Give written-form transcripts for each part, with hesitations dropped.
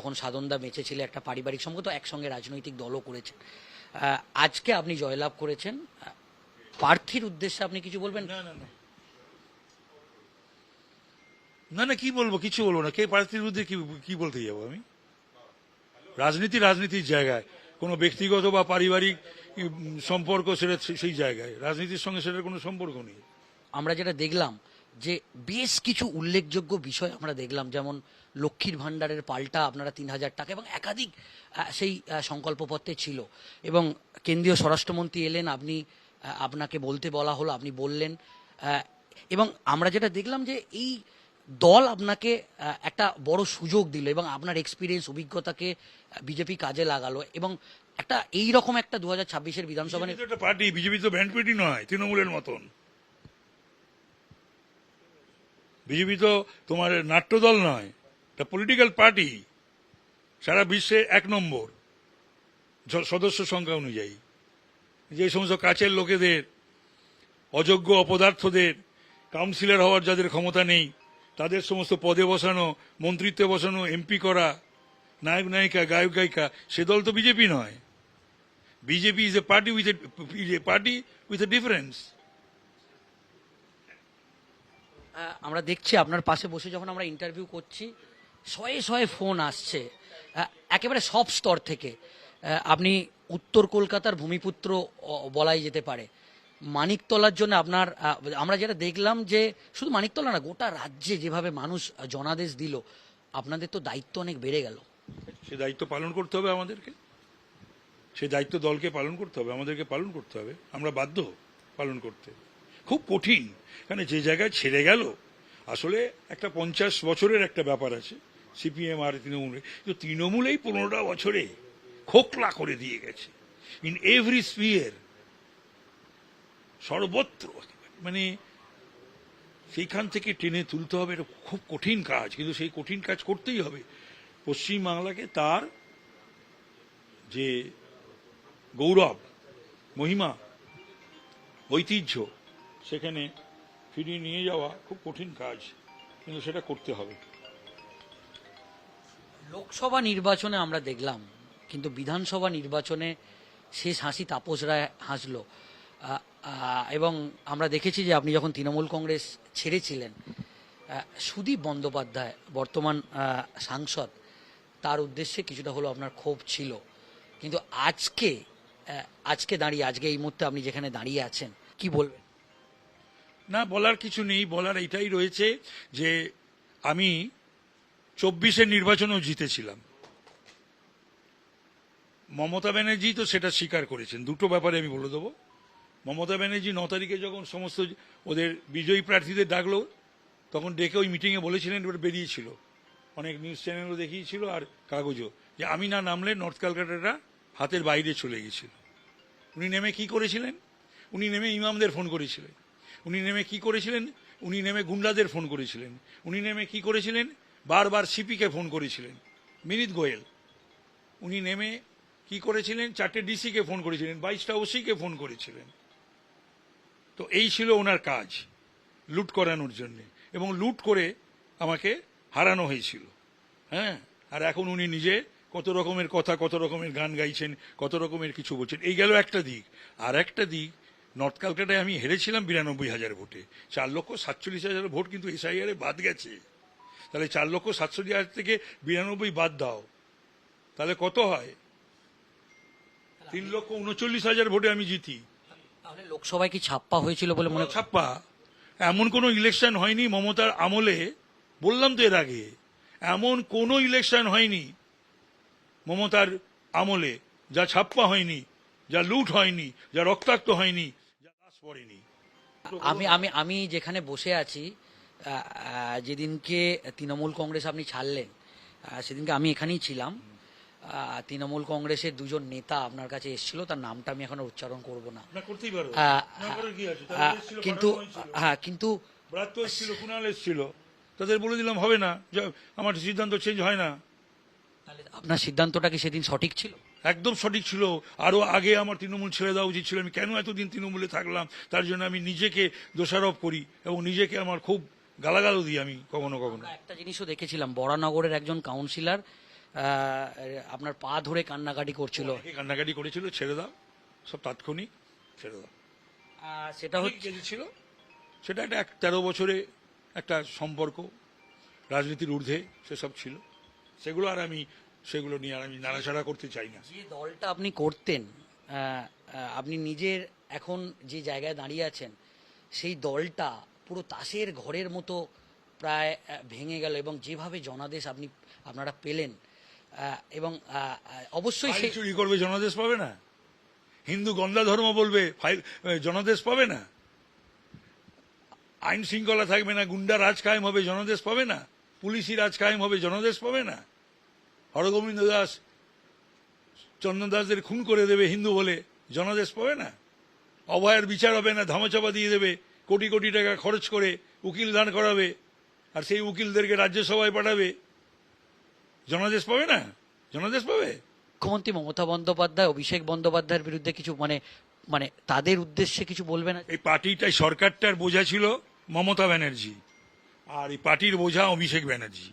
যখন সাধনদা বেঁচে ছিল একটা পারিবারিক সম্পর্ক, একসঙ্গে রাজনৈতিক দলও করেছেন। আজকে আপনি জয়লাভ করেছেন, প্রার্থীর উদ্দেশ্যে আপনি কিছু বলবেন? না না না না না কি বলবো, কিছু বলবো না। কে প্রার্থীর বিরুদ্ধে কি বলতে যাবো আমি? রাজনীতির জায়গায়, কোনো ব্যক্তিগত বা পারিবারিক সম্পর্ক সেটা সেই জায়গায়, রাজনীতির সঙ্গে সেটার কোনো সম্পর্ক নেই। আমরা যেটা দেখলাম যে বেশ কিছু উল্লেখযোগ্য বিষয় আমরা দেখলাম, যেমন লক্ষ্মীর ভাণ্ডারের পাল্টা আপনারা ৩,০০০ টাকা, এবং একাধিক সেই সংকল্পপত্রে ছিল, এবং কেন্দ্রীয় স্বরাষ্ট্রমন্ত্রী এলেন, আপনাকে বলতে বলা হলো, আপনি বললেন, এবং আমরা যেটা দেখলাম যে এই দল আপনাকে একটা বড় সুযোগ দিল এবং আপনার এক্সপিরিয়েন্স অভিজ্ঞতাকে বিজেপি কাজে লাগালো, এবং একটা এইরকম একটা 2026-এর বিধানসভা একটা পার্টি, বিজেপি তো ব্যান্ড পার্টি নয় তৃণমূলের মতন। বিজেপি তো তোমার নাট্যদল নয়, এটা পলিটিক্যাল পার্টি, সারা বিশ্বে 1 নম্বর সদস্য সংখ্যা অনুযায়ী। যে সমস্ত কাছের লোকেদের, অযোগ্য অপদার্থদের, কাউন্সিলর হওয়ার যাদের ক্ষমতা নেই তাদের সমস্ত পদে বসানো, মন্ত্রিত্বে বসানো, এমপি করা, নায়ক নায়িকা, গায়ক গায়িকা, সে দল তো বিজেপি নয়। BJP is a party with a difference. আমরা দেখছি আপনার পাশে বসে যখন আমরা ইন্টারভিউ করছি, শয়ে শয়ে ফোন আসছে একেবারে সব স্তর থেকে। আপনি উত্তর কলকাতার ভূমিপুত্র বলাই যেতে পারে। মানিকতলার জন্য আপনার, আমরা যেটা দেখলাম যে শুধু মানিকতলা না, গোটা রাজ্যে যেভাবে মানুষ জনাদেশ দিল, আপনাদের তো দায়িত্ব অনেক বেড়ে গেল। সে দায়িত্ব পালন করতে হবে আমাদেরকে, সেই দায়িত্ব দলকে পালন করতে হবে, আমাদেরকে পালন করতে হবে। আমরা বাধ্য পালন করতে। খুব কঠিন, কারণ যে জায়গায় ছেড়ে গেল, আসলে একটা 50 বছরের একটা ব্যাপার আছে সিপিএম আর তৃণমূলে, তো তৃণমূলেই 15টা বছরে খোকলা করে দিয়ে গেছে ইন এভরি স্পিয়ার, সর্বত্র। মানে সেইখান থেকে টেনে তুলতে হবে, এটা খুব কঠিন কাজ, কিন্তু সেই কঠিন কাজ করতেই হবে। পশ্চিমবাংলাকে তার যে গৌরব, মহিমা, ঐতিহ্য সেখানে ফিরিয়ে নিয়ে যাওয়া খুব কঠিন কাজ, কিন্তু সেটা করতে হবে। লোকসভা নির্বাচনে আমরা দেখলাম, কিন্তু বিধানসভা নির্বাচনে শেষ হাসি তাপস রায় হাসলো, এবং আমরা দেখেছি যে আপনি যখন তৃণমূল কংগ্রেস ছেড়েছিলেন, সুদীপ বন্দ্যোপাধ্যায় বর্তমান সাংসদ, তার উদ্দেশ্যে কিছুটা হলো আপনার ক্ষোভ ছিল, কিন্তু আজকে দাঁড়িয়ে, আজকে এই মুহূর্তে আপনি যেখানে দাঁড়িয়ে আছেন, কি বলবেন? না, বলার কিছু নেই। বলার এটাই রয়েছে যে আমি 24-এর নির্বাচনেও জিতেছিলাম। মমতা ব্যানার্জি তো সেটা স্বীকার করেছেন। দুটো ব্যাপারে আমি বলে দেবো। মমতা ব্যানার্জি 9 তারিখে যখন সমস্ত ওদের বিজয়ী প্রার্থীদের ডাকলো, তখন ডেকে ওই মিটিংয়ে বলেছিলেন, এবার বেরিয়েছিল, অনেক নিউজ চ্যানেলও দেখিয়েছিল আর কাগজও, যে আমি না নামলে নর্থ ক্যালকাটাটা হাতের বাইরে চলে গেছিল। উনি নেমে কি করেছিলেন? উনি নেমে ইমামদের ফোন করেছিলেন। উনি নেমে কি করেছিলেন? উনি নেমে গুন্ডাদের ফোন করেছিলেন। উনি নেমে কি করেছিলেন? বারবার সিপিকে ফোন করেছিলেন, মিনিত গোয়েল। উনি নেমে কি করেছিলেন? 4টে ডিসিকে ফোন করেছিলেন, 22টা ওসিকে ফোন করেছিলেন। তো এই ছিল ওনার কাজ, লুট করানোর জন্য, এবং লুট করে আমাকে হারানো হয়েছিল। হ্যাঁ, আর এখন উনি নিজে কত রকমের কথা, কত রকমের গান গাইছেন, কত রকমের কিছু বলছেন। এই গেল একটা দিক। আর একটা দিক, নর্থ ক্যালকাটায় আমি হেরেছিলাম 92,000 ভোটে। 4,47,000 ভোট কিন্তু এসআইআর বাদ গেছে। তাহলে 4,47,000 থেকে 92 বাদ দাও, তাহলে কত হয়? 3,39,000 ভোটে আমি জিতি। তাহলে লোকসভায় কি ছাপ্পা হয়েছিল বলে মনে? ছাপ্পা এমন কোন ইলেকশন হয়নি মমতার আমলে, বললাম তো এর আগে, এমন কোন ইলেকশন হয়নি মমতার আমলে যা ছাপ্পা হয়নি, যা লুট হয়নি, যা রক্তাক্ত হয়নি, যা লাশ পড়েনি। আমি যেখানে বসে আছি, যেদিনকে তৃণমূল কংগ্রেস আপনি ছাড়লেন, সেদিনকে আমি এখানেই ছিলাম। তৃণমূল কংগ্রেসের দুজন নেতা আপনার কাছে এসেছিল, তার নামটা আমি এখন উচ্চারণ করব না, কিন্তু কুণাল এসেছিল, তাদের বলে দিলাম হবে না, আমার সিদ্ধান্ত চেঞ্জ হয় না। আপনার সিদ্ধান্তটা কি সেদিন সঠিক ছিল? একদম সঠিক ছিল। আরো আগে আমার তৃণমূল ছেড়ে দেওয়া উচিত ছিল। আমি কেন এতদিন তৃণমূলে থাকলাম, তার জন্য আমি নিজেকে দোষারোপ করি এবং নিজেকে আমার খুব গালাগালও দিই আমি কখনো কখনো। একটা জিনিসও দেখেছিলাম, বরানগরের একজন কাউন্সিলর আপনার পা ধরে কান্নাকাটি করছিল। অনেকে কান্নাকাটি করেছিল, ছেড়ে দাও, সব তাৎক্ষণিক, ছেড়ে দাও। সেটা হচ্ছে ছিল সেটা একটা 13 বছরে একটা সম্পর্ক, রাজনীতির ঊর্ধ্বে সেসব ছিল, সেগুলো আর আমি সেগুলো নিয়ে আর আমি নাড়াচাড়া করতে চাই না। যে দলটা আপনি করতেন, আপনি নিজের এখন যে জায়গায় দাঁড়িয়ে আছেন, সেই দলটা পুরো তাসের ঘরের মতো প্রায় ভেঙে গেল, এবং যেভাবে জনাদেশ আপনারা পেলেন, এবং অবশ্যই ফাইল সেই চুরি করবে, জনাদেশ পাবে না। হিন্দু গন্ধা ধর্ম বলবে, ফাইল জনাদেশ পাবে না। আইন শৃঙ্খলা থাকবে না, গুন্ডা রাজ কায়েম হবে, জনাদেশ পাবে না। পুলিশি রাজ কায়েম হবে, জনাদেশ পাবে না। হরগোবিন্দ দাস চন্দন দাসদের খুন করে দেবে হিন্দু বলে, জনাদেশ পাবে না। অভয়ের বিচার হবে না, ধামাচাপা দিয়ে দেবে, কোটি কোটি টাকা খরচ করে উকিল দান করাবে, আর সেই উকিলদেরকে রাজ্যসভায় পাঠাবে, জনাদেশ পাবে না। জনাদেশ পাবে। মুখ্যমন্ত্রী মমতা বন্দ্যোপাধ্যায় অভিষেক বন্দ্যোপাধ্যায়ের বিরুদ্ধে কিছু মানে তাদের উদ্দেশ্যে কিছু বলবে না? এই পার্টিটাই, সরকারটার বোঝা ছিল মমতা ব্যানার্জি, আর এই পার্টির বোঝা অভিষেক ব্যানার্জি।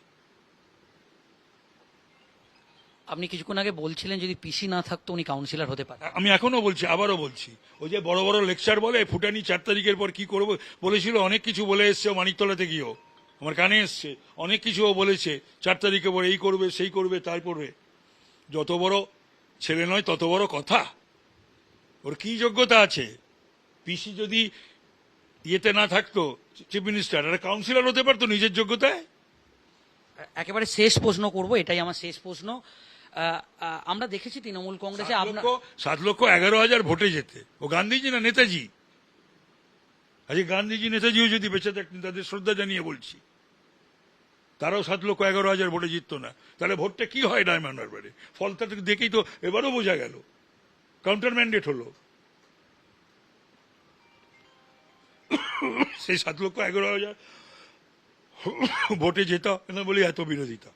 আপনি কিছুক্ষণ আগে বলছিলেন যদি পিসি না থাকতো উনি কাউন্সিলর হতে পারতেন। আমি এখনো বলছি, আবারও বলছি, ওই যে বড় বড় লেকচার বলে ফুটানি 4 তারিখের পর কি করবো বলেছিল, অনেক কিছু বলে এসছে মানিকতলাতে গিয়েও, আমার কানে এসছে, অনেক কিছুও বলেছে 4 তারিখে পর এই করবে সেই করবে তাই করবে। যত বড় ছেলে নয় তত বড় কথা। ওর কি যোগ্যতা আছে? পিসি যদি ইয়েতে না থাকতো, চিফ মিনিস্টার, আর কাউন্সিলর হতে পারতো নিজের যোগ্যতায়। একেবারে শেষ প্রশ্ন করব, এটাই আমার শেষ প্রশ্ন। আমরা দেখেছি তৃণমূল কংগ্রেসে 7,11,000 ভোটে যেতে। ও গান্ধীজি না নেতাজি? আজকে গান্ধীজি নেতাজিও যদি বেঁচে থাকতেন, তাদের শ্রদ্ধা জানিয়ে বলছি, তারাও 7,11,000 ভোটে জিততো না। তাহলে ভোটটা কি হয় ডায়মন্ড হারবারে? ফলটা দেখেই তো এবারও বোঝা গেল, কাউন্টার ম্যান্ডেট হলো। সেই 7,11,000 ভোটে যেত না বলি এত বিরোধিতা,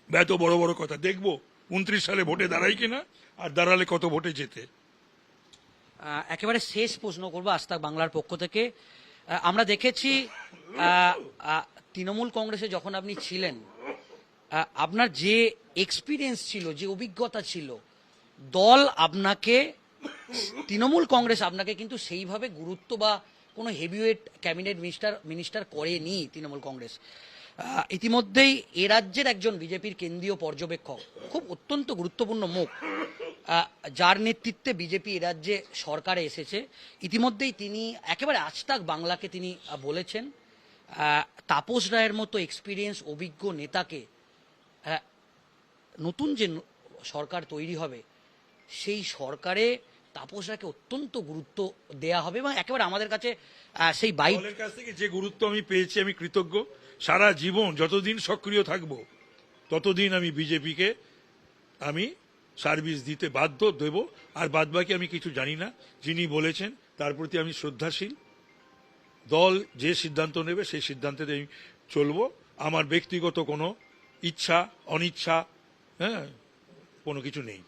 এত বড় বড় কথা। দেখবো 29 সালে ভোটে দাঁড়াই কিনা, আর দাঁড়ালে কত ভোটে যেতে। একেবারে শেষ প্রশ্ন করবো আজ তাক বাংলার পক্ষ থেকে। আমরা দেখেছি তৃণমূল কংগ্রেসে যখন আপনি ছিলেন, আপনার যে এক্সপিরিয়েন্স ছিল, যে অভিজ্ঞতা ছিল, দল আপনাকে, তৃণমূল কংগ্রেস আপনাকে কিন্তু সেইভাবে গুরুত্ব বা কোনো হেভিওয়েট ক্যাবিনেট মিনিস্টার করেনি তৃণমূল কংগ্রেস। ইতিমধ্যেই এ রাজ্যের একজন বিজেপির কেন্দ্রীয় পর্যবেক্ষক, খুব অত্যন্ত গুরুত্বপূর্ণ মুখ, যার নেতৃত্বে বিজেপি এ রাজ্যে সরকারে এসেছে, ইতিমধ্যেই তিনি একেবারে আজ তাক বাংলাকে তিনি বলেছেন, তাপস রায়ের মতো এক্সপিরিয়েন্স অভিজ্ঞ নেতাকে নতুন যে সরকার তৈরি হবে সেই সরকারে তাপস রায়কে অত্যন্ত গুরুত্ব দেয়া হবে, এবং একেবারে আমাদের কাছে সেই দলের কাছ থেকে যে গুরুত্ব আমি পেয়েছি আমি কৃতজ্ঞ। সারা জীবন যতদিন সক্রিয় থাকব ততদিন আমি বিজেপিকে আমি সার্ভিস দিতে বাধ্য, দেব। আর বাদবাকি আমি কিছু জানি না। যিনি বলেছেন তার প্রতি আমি শ্রদ্ধাশীল। দল যে সিদ্ধান্ত নেবে সেই সিদ্ধান্তে আমি চলবো। আমার ব্যক্তিগত কোনো ইচ্ছা অনিচ্ছা কোনো কিছু নেই।